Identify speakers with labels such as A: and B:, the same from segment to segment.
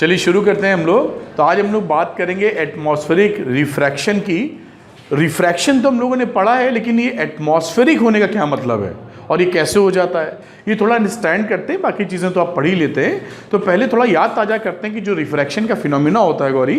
A: चलिए शुरू करते हैं हम लोग। तो आज हम लोग बात करेंगे एटमॉस्फेरिक रिफ्रैक्शन की। रिफ्रैक्शन तो हम लोगों ने पढ़ा है, लेकिन ये एटमॉस्फेरिक होने का क्या मतलब है और ये कैसे हो जाता है, ये थोड़ा अंडरस्टैंड करते हैं। बाकी चीज़ें तो आप पढ़ ही लेते हैं। तो पहले थोड़ा याद ताज़ा करते हैं कि जो रिफ्रैक्शन का फिनोमिना होता है गौरी,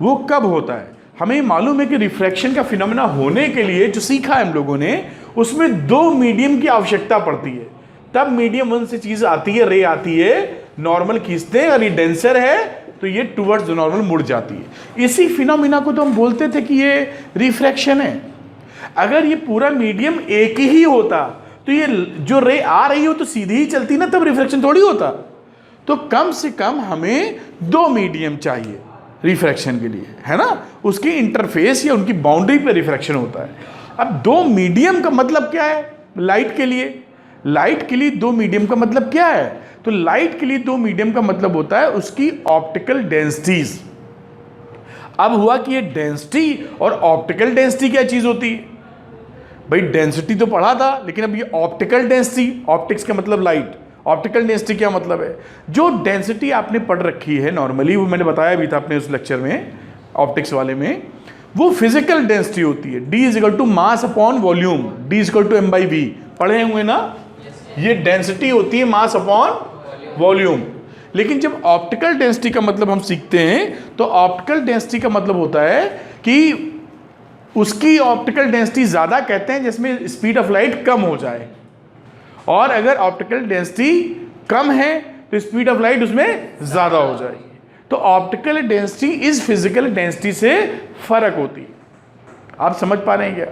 A: वो कब होता है। हमें मालूम है कि रिफ्रैक्शन का फिनोमिना होने के लिए जो सीखा है हम लोगों ने, उसमें दो मीडियम की आवश्यकता पड़ती है। तब मीडियम वन से चीज़ आती है, रे आती है, नॉर्मल खींचते हैं, और ये डेंसर है तो ये टुवर्ड्स नॉर्मल मुड़ जाती है। इसी फिनोमिना को तो हम बोलते थे कि ये रिफ्रैक्शन है। अगर ये पूरा मीडियम एक ही होता तो ये जो रे आ रही हो तो सीधी ही चलती ना, तब रिफ्रैक्शन थोड़ी होता। तो कम से कम हमें दो मीडियम चाहिए रिफ्रैक्शन के लिए, है ना। उसकी इंटरफेस या उनकी बाउंड्री पे रिफ्रैक्शन होता है। अब दो मीडियम का मतलब क्या है लाइट के लिए? लाइट के लिए दो मीडियम का मतलब क्या है? तो लाइट के लिए दो मीडियम का मतलब होता है उसकी ऑप्टिकल डेंसिटीज। अब हुआ कि ये डेंसिटी और ऑप्टिकल डेंसिटी क्या चीज होती है? भाई डेंसिटी तो पढ़ा था, लेकिन अब ये ऑप्टिकल डेंसिटी, ऑप्टिक्स का मतलब लाइट, ऑप्टिकल डेंसिटी क्या मतलब है? जो डेंसिटी आपने पढ़ रखी है नॉर्मली, वो मैंने बताया भी था अपने उस लेक्चर में ऑप्टिक्स वाले में, वो फिजिकल डेंसिटी होती है। D is equal to mass upon volume, D is equal to M/V, पढ़े हुए ना। ये डेंसिटी होती है मास अपॉन वॉल्यूम। लेकिन जब ऑप्टिकल डेंसिटी का मतलब हम सीखते हैं, तो ऑप्टिकल डेंसिटी का मतलब होता है कि उसकी ऑप्टिकल डेंसिटी ज़्यादा कहते हैं जिसमें स्पीड ऑफ लाइट कम हो जाए, और अगर ऑप्टिकल डेंसिटी कम है तो स्पीड ऑफ लाइट उसमें ज़्यादा हो जाएगी। तो ऑप्टिकल डेंसिटी इस फिजिकल डेंसिटी से फर्क होती है। आप समझ पा रहे हैं क्या?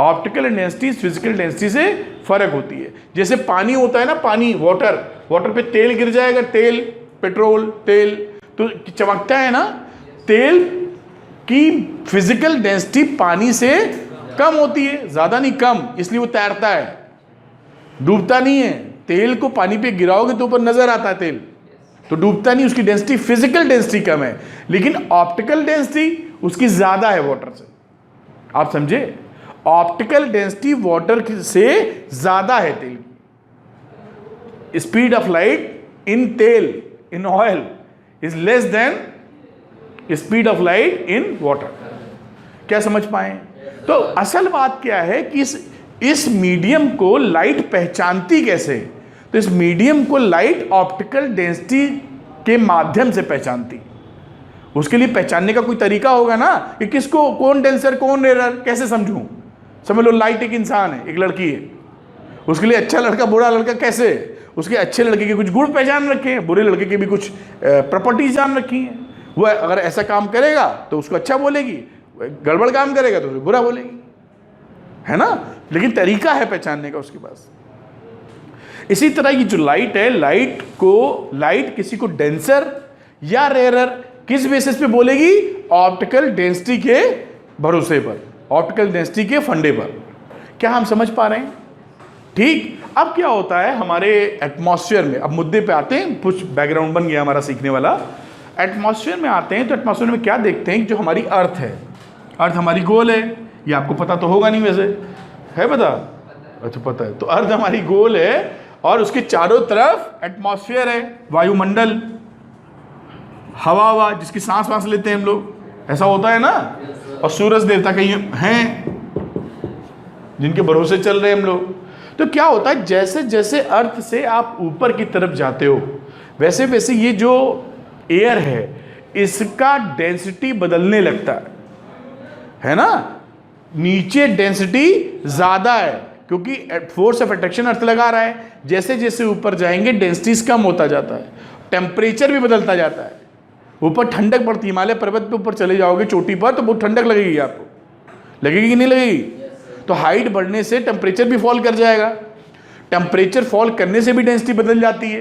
A: ऑप्टिकल डेंसिटी फिजिकल डेंसिटी से फर्क होती है। जैसे पानी होता है ना, पानी, वाटर, वाटर पे तेल गिर जाएगा, तेल, पेट्रोल, तेल तो चमकता है ना। तेल की फिजिकल डेंसिटी पानी से कम होती है, ज्यादा नहीं, कम, इसलिए वो तैरता है, डूबता नहीं है। तेल को पानी पे गिराओगे तो ऊपर नजर आता है तेल, तो डूबता नहीं, उसकी डेंसिटी, फिजिकल डेंसिटी कम है। लेकिन ऑप्टिकल डेंसिटी उसकी ज्यादा है वाटर से। आप समझे? ऑप्टिकल डेंसिटी वाटर से ज्यादा है तेल की। स्पीड ऑफ लाइट इन तेल, in oil, is less than speed of light in water. क्या समझ पाए? तो असल बात क्या है कि इस मीडियम को लाइट पहचानती कैसे? तो इस मीडियम को लाइट ऑप्टिकल डेंसिटी के माध्यम से पहचानती। उसके लिए पहचानने का कोई तरीका होगा ना कि किसको, कौन डेंसर कौन रेयर, कैसे समझूं? समझ लो लाइट एक इंसान है, एक लड़की है, उसके लिए अच्छा लड़का बुरा लड़का कैसे? उसके अच्छे लड़के के कुछ गुण पहचान रखे हैं, बुरे लड़के के भी कुछ प्रॉपर्टीज जान रखी हैं। वो अगर ऐसा काम करेगा तो उसको अच्छा बोलेगी, गड़बड़ काम करेगा तो उसको बुरा बोलेगी, है ना। लेकिन तरीका है पहचानने का उसके पास। इसी तरह की जो लाइट है, लाइट किसी को डेंसर या रेयरर किस बेसिस पे बोलेगी? ऑप्टिकल डेंसिटी के भरोसे पर, ऑप्टिकल डेंसिटी के फंडे पर। क्या हम समझ पा रहे हैं? ठीक। अब क्या होता है हमारे एटमॉस्फेयर में, अब मुद्दे पे आते हैं, कुछ बैकग्राउंड बन गया हमारा सीखने वाला। एटमॉस्फेयर में आते हैं तो एटमॉस्फेयर में क्या देखते हैं कि जो हमारी अर्थ है, अर्थ हमारी गोल है। ये आपको पता तो होगा नहीं, वैसे है पता? अच्छा पता है। तो अर्थ हमारी गोल है और उसके चारों तरफ एटमॉस्फेयर है, वायुमंडल, हवा जिसकी सांस वांस लेते हैं हम लोग, ऐसा होता है ना। और सूरज देवता कहीं हैं जिनके भरोसे चल रहे हैं हम लोग। तो क्या होता है, जैसे जैसे अर्थ से आप ऊपर की तरफ जाते हो, वैसे वैसे ये जो एयर है इसका डेंसिटी बदलने लगता है ना। नीचे डेंसिटी ज्यादा है क्योंकि फोर्स ऑफ अट्रैक्शन अर्थ लगा रहा है। जैसे जैसे ऊपर जाएंगे डेंसिटीज कम होता जाता है, टेम्परेचर भी बदलता जाता है। ऊपर ठंडक पड़ती है, हिमालय पर्वत पे ऊपर चले जाओगे चोटी पर तो बहुत ठंडक लगेगी आपको, लगेगी कि नहीं लगेगी? तो हाइट बढ़ने से टेम्परेचर भी फॉल कर जाएगा, टेम्परेचर फॉल करने से भी डेंसिटी बदल जाती है।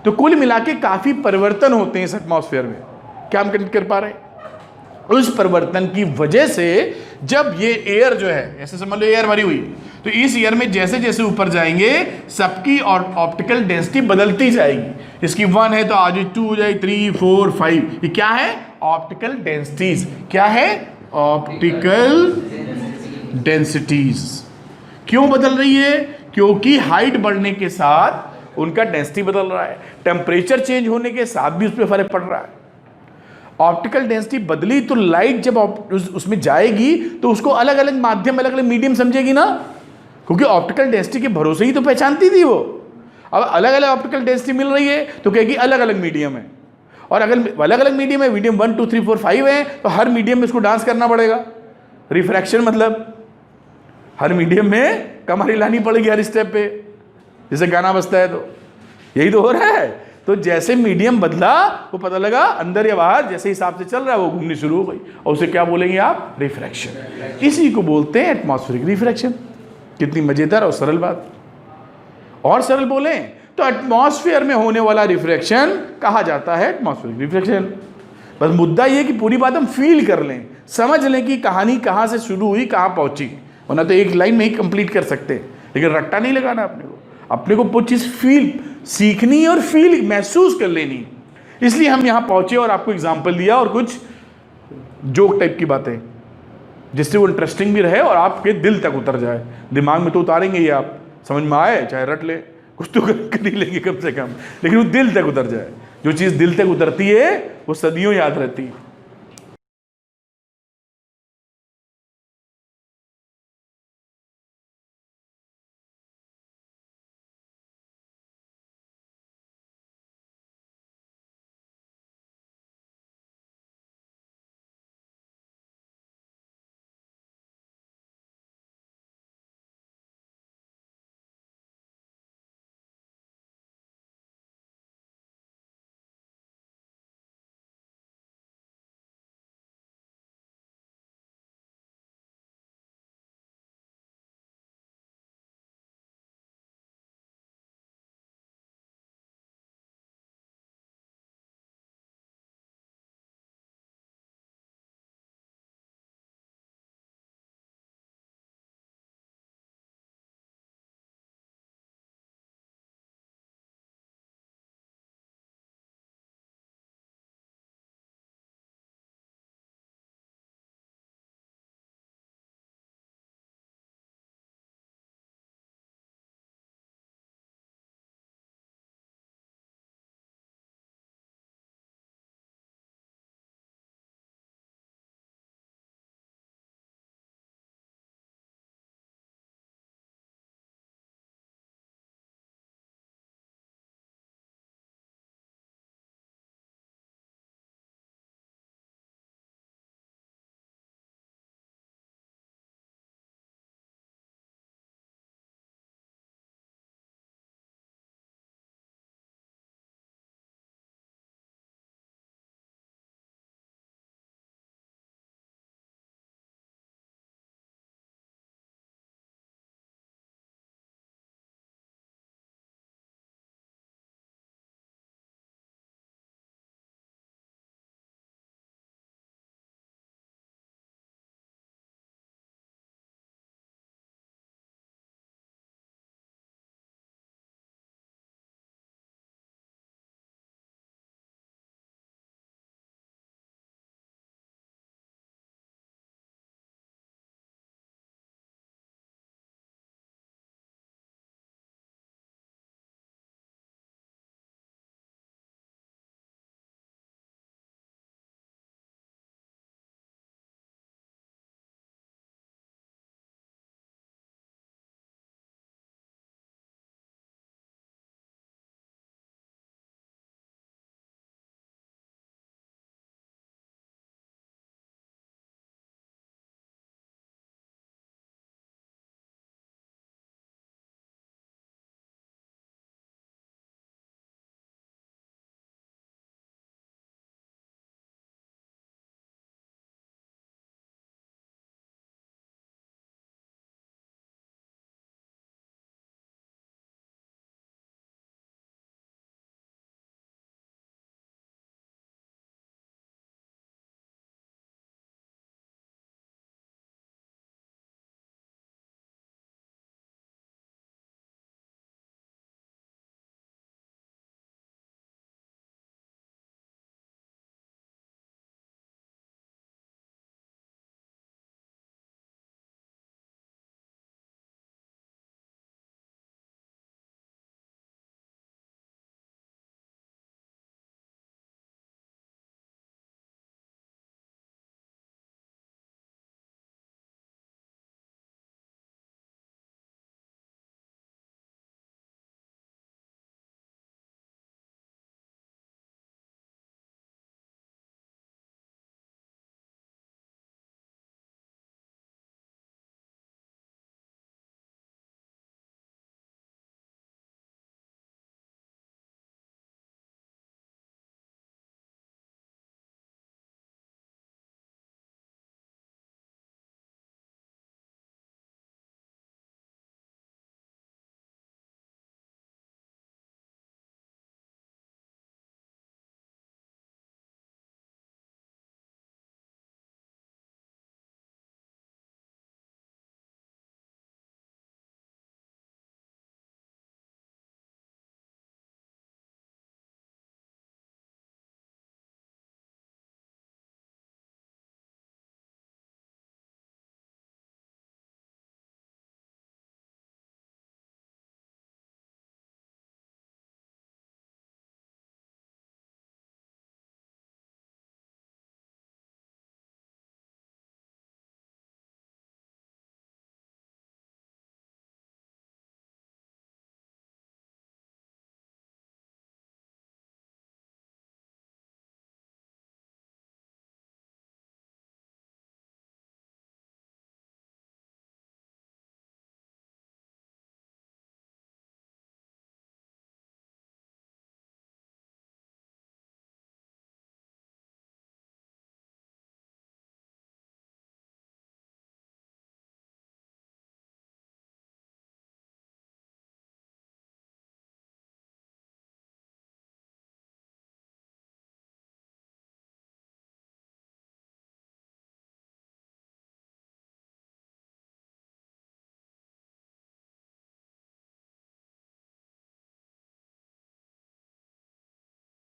A: तो कुल मिला के काफी परिवर्तन होते हैं इस एटमॉस्फेयर में। क्या हम कनेक्ट कर पा रहे हैं? उस परिवर्तन की वजह से जब ये एयर जो है, ऐसे समझ लो एयर भरी हुई, तो इस एयर में जैसे जैसे ऊपर जाएंगे सबकी और ऑप्टिकल डेंसिटी बदलती जाएगी। इसकी 1 है तो आज 2 हो जाए, 3, 4, 5। ये क्या है? Optical densities. क्या है? Optical densities. क्यों बदल रही है? क्योंकि हाइट बढ़ने के साथ उनका डेंसिटी बदल रहा है, टेम्परेचर चेंज होने के साथ भी उस पर फर्क पड़ रहा है। ऑप्टिकल डेंसिटी बदली तो लाइट जब उसमें जाएगी तो उसको अलग अलग माध्यम, अलग अलग मीडियम समझेगी ना, क्योंकि ऑप्टिकल डेंसिटी के भरोसे ही तो पहचानती थी वो। अब अलग अलग ऑप्टिकल डेंसिटी मिल रही है तो कहेगी अलग अलग मीडियम है, और अगर अलग अलग मीडियम है, मीडियम 1 2 3 4 5 है, तो हर मीडियम में इसको डांस करना पड़ेगा। रिफ्रैक्शन मतलब हर मीडियम में कमर हिलानी पड़ेगी हर स्टेप पे, जैसे गाना बजता है, तो यही तो हो रहा है। तो जैसे मीडियम बदला वो पता लगा अंदर या बाहर जैसे हिसाब से चल रहा है वो घूमनी शुरू हो गई, और उसे क्या बोलेंगे आप? रिफ्रैक्शन। इसी को बोलते हैं एटमॉस्फेरिक रिफ्रैक्शन। कितनी मजेदार और सरल बात। और सरल बोलें तो एटमॉस्फेयर में होने वाला रिफ्रैक्शन कहा जाता है एटमॉस्फेरिक रिफ्रैक्शन। बस मुद्दा ये कि पूरी बात हम फील कर लें, समझ लें कि कहानी कहाँ से शुरू हुई, कहाँ पहुंची, वरना तो एक लाइन में ही कंप्लीट कर सकते हैं, लेकिन रट्टा नहीं लगाना अपने को वो चीज़ फील सीखनी और फील महसूस कर लेनी। इसलिए हम यहाँ पहुँचे और आपको एग्जाम्पल दिया और कुछ जोक टाइप की बातें, जिससे वो इंटरेस्टिंग भी रहे और आपके दिल तक उतर जाए। दिमाग में तो उतारेंगे ही आप, समझ में आए चाहे रट ले, कुछ तो कर ही लेंगे कम से कम, लेकिन वो दिल तक उतर जाए। जो चीज़ दिल तक उतरती है वो सदियों याद रहती है।